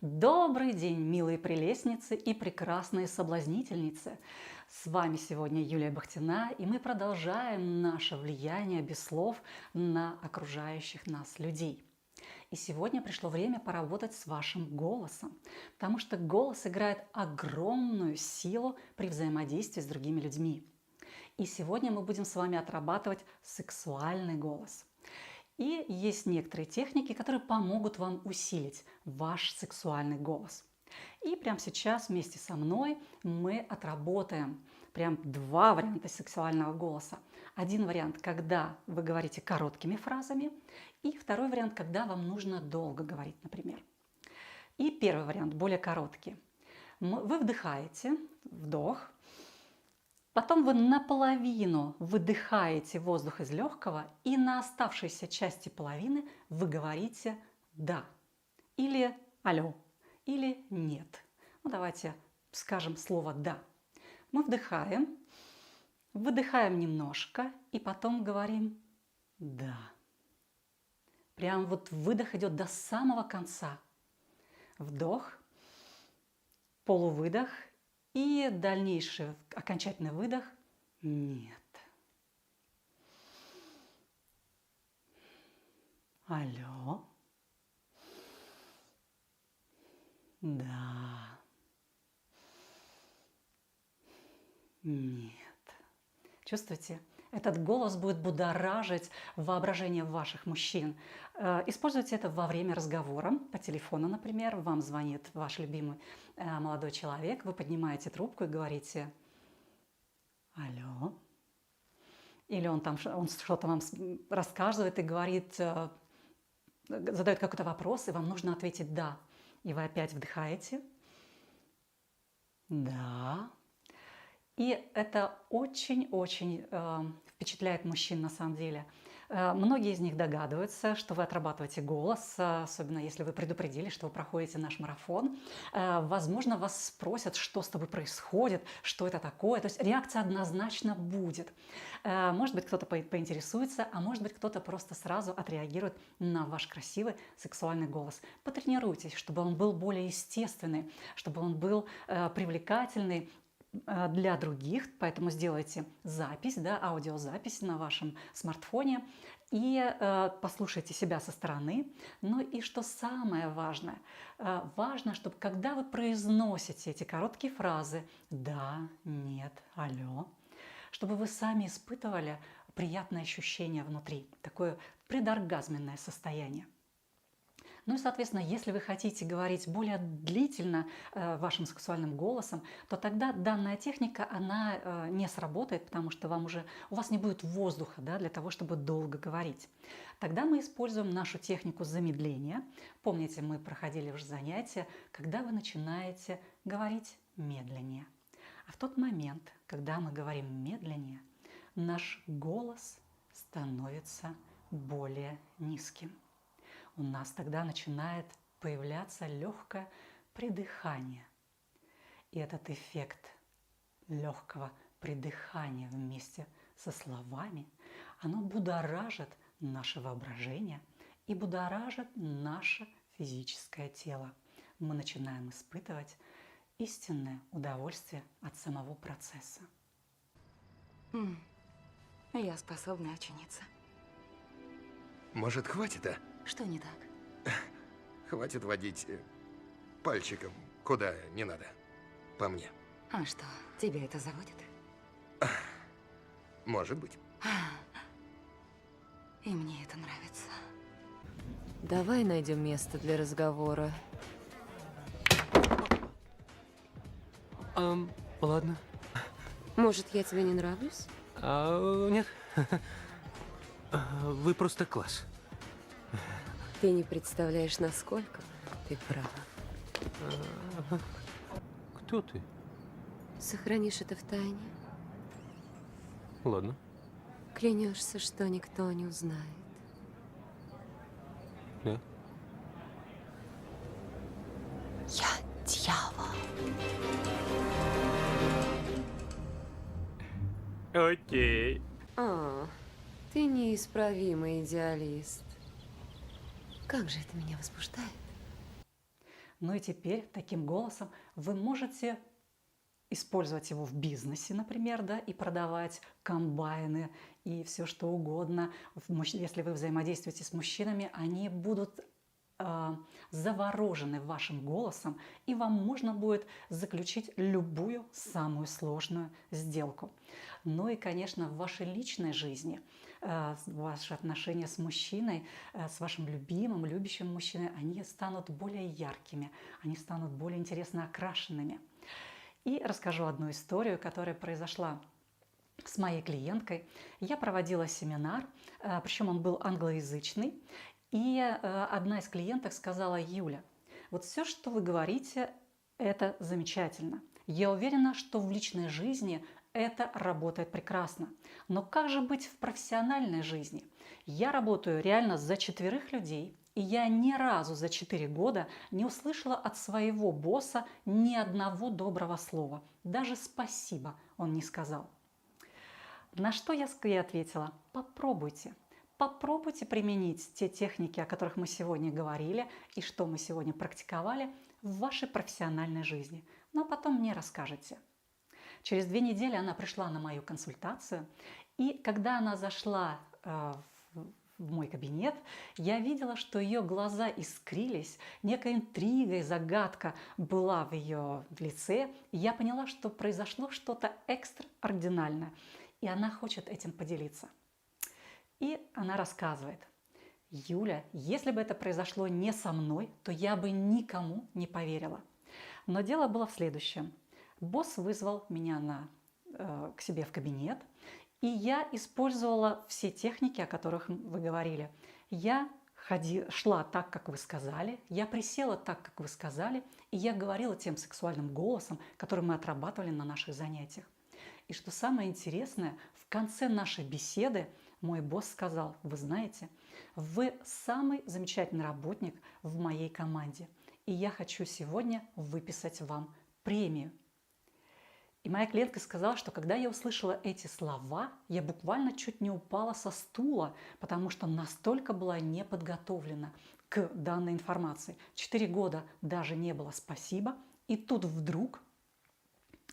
Добрый день, милые прелестницы и прекрасные соблазнительницы! С вами сегодня Юлия Бахтина, и мы продолжаем наше влияние без слов на окружающих нас людей. И сегодня пришло время поработать с вашим голосом, потому что голос играет огромную силу при взаимодействии с другими людьми. И сегодня мы будем с вами отрабатывать сексуальный голос. И есть некоторые техники, которые помогут вам усилить ваш сексуальный голос. И прямо сейчас вместе со мной мы отработаем прям два варианта сексуального голоса. Один вариант, когда вы говорите короткими фразами, и второй вариант, когда вам нужно долго говорить, например. И первый вариант, более короткий. Вы вдыхаете, вдох, потом вы наполовину выдыхаете воздух из легкого, и на оставшейся части половины вы говорите «да» или «алло» или «нет». Ну, давайте скажем слово «да». Мы вдыхаем, выдыхаем немножко и потом говорим «да». Прям вот выдох идет до самого конца. Вдох, полувыдох и дальнейший окончательный выдох «нет». Алло. Да. Нет. Чувствуете? Этот голос будет будоражить воображение ваших мужчин. Используйте это во время разговора, по телефону, например. Вам звонит ваш любимый молодой человек, вы поднимаете трубку и говорите «Алло». Или он что-то вам рассказывает и говорит, задает какой-то вопрос, и вам нужно ответить «да». И вы опять вдыхаете «да». И это очень-очень впечатляет мужчин на самом деле. Многие из них догадываются, что вы отрабатываете голос, особенно если вы предупредили, что вы проходите наш марафон. Возможно, вас спросят, что с тобой происходит, что это такое. То есть реакция однозначно будет. Может быть, кто-то поинтересуется, а может быть, кто-то просто сразу отреагирует на ваш красивый сексуальный голос. Потренируйтесь, чтобы он был более естественный, чтобы он был привлекательный для других, поэтому сделайте запись, аудиозапись на вашем смартфоне и послушайте себя со стороны. Ну и что самое важное, важно, чтобы когда вы произносите эти короткие фразы «да», «нет», «алло», чтобы вы сами испытывали приятное ощущение внутри, такое предоргазменное состояние. Ну и, соответственно, если вы хотите говорить более длительно вашим сексуальным голосом, то тогда данная техника, она не сработает, потому что у вас не будет воздуха для того, чтобы долго говорить. Тогда мы используем нашу технику замедления. Помните, мы проходили уже занятия, когда вы начинаете говорить медленнее. А в тот момент, когда мы говорим медленнее, наш голос становится более низким. У нас тогда начинает появляться легкое придыхание. И этот эффект легкого придыхания вместе со словами, оно будоражит наше воображение и будоражит наше физическое тело. Мы начинаем испытывать истинное удовольствие от самого процесса. Я способна ученица. Может, хватит, а? Что не так? Хватит водить пальчиком куда не надо. По мне. А что, тебя это заводит? Может быть. И мне это нравится. Давай найдем место для разговора. Ладно. Может, я тебе не нравлюсь? Нет. Вы просто класс. Ты не представляешь, насколько ты права. Кто ты? Сохранишь это в тайне? Ладно. Клянешься, что никто не узнает. Да. Я дьявол. Окей. Ты неисправимый идеалист. Как же это меня возбуждает. Ну и теперь таким голосом вы можете использовать его в бизнесе, например, да, и продавать комбайны и все что угодно. Если вы взаимодействуете с мужчинами, они будут заворожены вашим голосом, и вам можно будет заключить любую самую сложную сделку. Ну и, конечно, в вашей личной жизни ваши отношения с мужчиной, с вашим любимым, любящим мужчиной, они станут более яркими, они станут более интересно окрашенными. И расскажу одну историю, которая произошла с моей клиенткой. Я проводила семинар, причем он был англоязычный, и одна из клиенток сказала: Юля, вот все, что вы говорите, это замечательно. Я уверена, что в личной жизни это работает прекрасно. Но как же быть в профессиональной жизни? Я работаю реально за 4 людей, и я ни разу за 4 года не услышала от своего босса ни одного доброго слова. Даже спасибо он не сказал. На что я ей ответила: попробуйте. Попробуйте применить те техники, о которых мы сегодня говорили и что мы сегодня практиковали в вашей профессиональной жизни. Ну а потом мне расскажете. Через 2 недели она пришла на мою консультацию, и когда она зашла в мой кабинет, я видела, что ее глаза искрились, некая интрига и загадка была в ее лице, и я поняла, что произошло что-то экстраординарное, и она хочет этим поделиться. И она рассказывает: Юля, если бы это произошло не со мной, то я бы никому не поверила. Но дело было в следующем. Босс вызвал меня к себе в кабинет, и я использовала все техники, о которых вы говорили. Я шла так, как вы сказали, я присела так, как вы сказали, и я говорила тем сексуальным голосом, который мы отрабатывали на наших занятиях. И что самое интересное, в конце нашей беседы мой босс сказал: вы знаете, вы самый замечательный работник в моей команде, и я хочу сегодня выписать вам премию. И моя клиентка сказала, что когда я услышала эти слова, я буквально чуть не упала со стула, потому что настолько была не подготовлена к данной информации. 4 года даже не было спасибо, и тут вдруг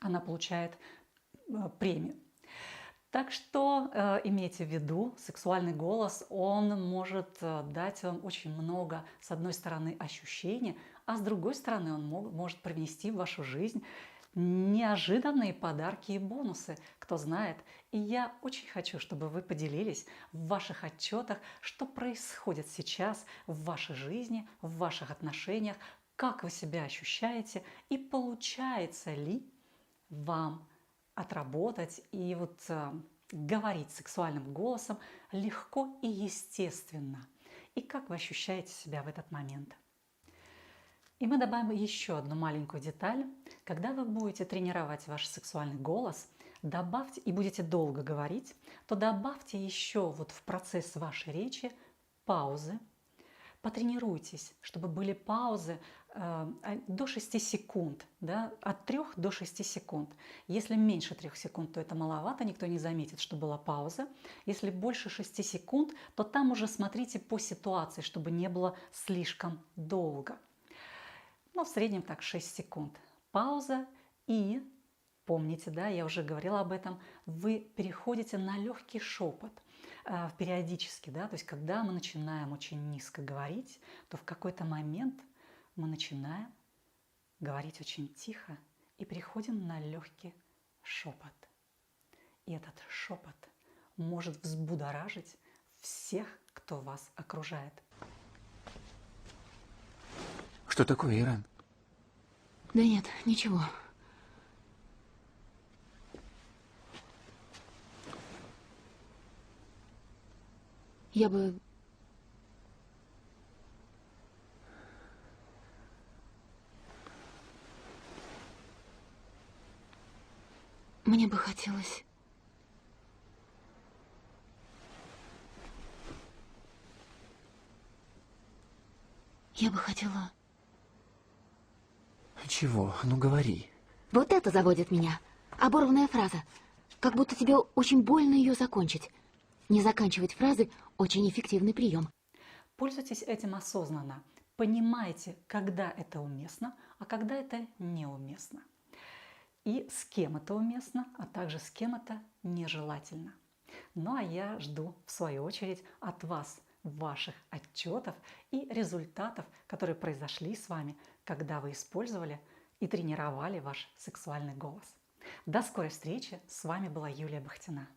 она получает премию. Так что имейте в виду, сексуальный голос, он может дать вам очень много, с одной стороны, ощущений, а с другой стороны, он может привнести в вашу жизнь неожиданные подарки и бонусы, кто знает. И я очень хочу, чтобы вы поделились в ваших отчетах, что происходит сейчас в вашей жизни, в ваших отношениях, как вы себя ощущаете и получается ли вам отработать и говорить сексуальным голосом легко и естественно. И как вы ощущаете себя в этот момент. И мы добавим еще одну маленькую деталь. Когда вы будете тренировать ваш сексуальный голос, добавьте и будете долго говорить, то добавьте еще в процесс вашей речи паузы. Потренируйтесь, чтобы были паузы до 6 секунд, да, от 3 до 6 секунд. Если меньше 3 секунд, то это маловато, никто не заметит, что была пауза. Если больше 6 секунд, то там уже смотрите по ситуации, чтобы не было слишком долго. Но в среднем так 6 секунд. Пауза, и помните, да, я уже говорила об этом, вы переходите на легкий шепот периодически, да, то есть когда мы начинаем очень низко говорить, то в какой-то момент мы начинаем говорить очень тихо и переходим на легкий шепот. И этот шепот может взбудоражить всех, кто вас окружает. Что такое, Иран? Да нет, ничего. Я бы... Мне бы хотелось... Я бы хотела... Чего? Ну говори. Вот это заводит меня. Оборванная фраза. Как будто тебе очень больно ее закончить. Не заканчивать фразы – очень эффективный прием. Пользуйтесь этим осознанно. Понимайте, когда это уместно, а когда это неуместно. И с кем это уместно, а также с кем это нежелательно. Ну а я жду, в свою очередь, от вас ваших отчетов и результатов, которые произошли с вами, когда вы использовали и тренировали ваш сексуальный голос. До скорой встречи. С вами была Юлия Бахтина.